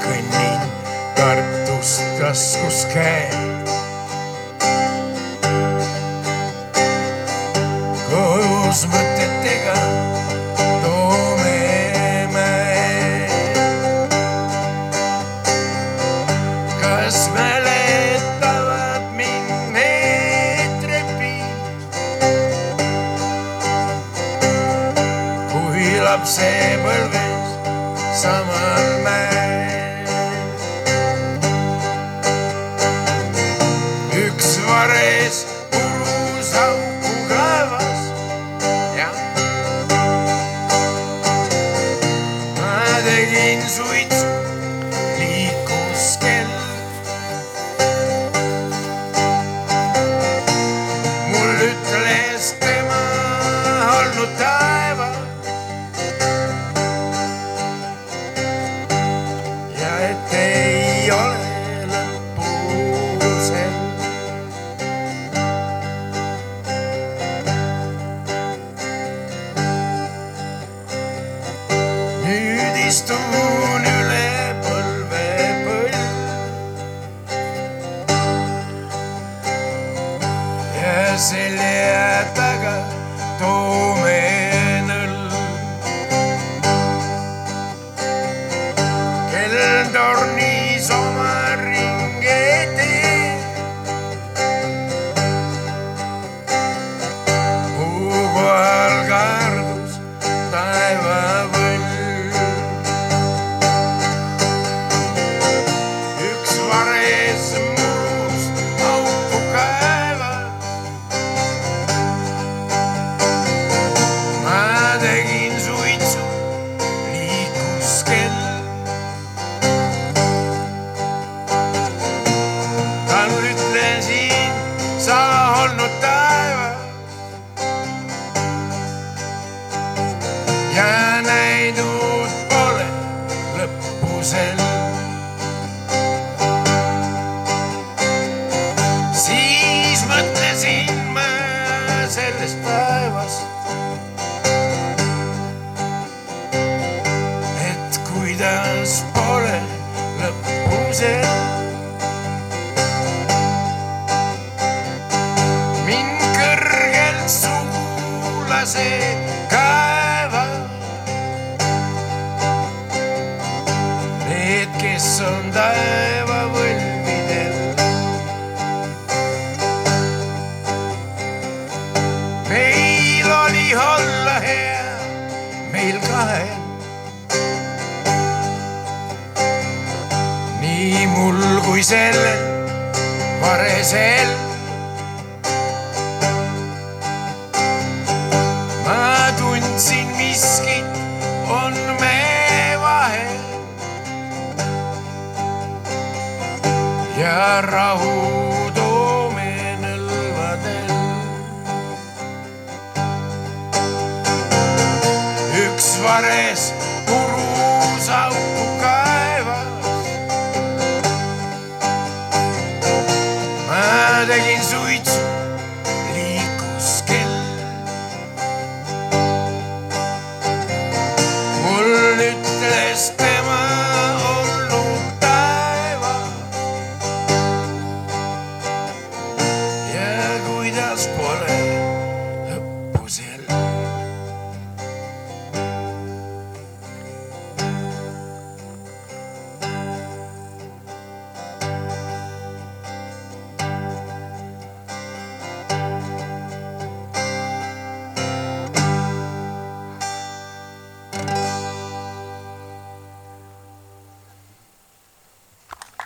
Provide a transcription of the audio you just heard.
kõnnin Tartust taskus käe. Koos mõtetega Toomemäe. Kas mäletavad mind need trepid, kui lapsepõlves samal mäel üks vares purus auku kaevas ja ma tegin suitsu, liikus kell. Mul ütles tema olnud taeva ja et ei ole lõpusel. Nüüd istun üle põlvepõld ja selja taga Toomenõll. Kel tornis oma ringe teeb, muu kohal kardus taevavõll. Üks vares murus auku kaevas, ma tegin suitsu, liikus kell. Talle ütlesin, sa olnud taevas ja näinud pole lõpusel. Siis mõtlesin ma sellest päevast, et kuidas pole lõpusel. Mind kõrgelt sugulase kaeva, need, kes on taevavõlvidel. Meil oli olla hea, meil kahel, nii mul kui sellel varesel. Ma tundsin miskit on me vahel ja rahu Toomenõlvadel. Üks vares purus auku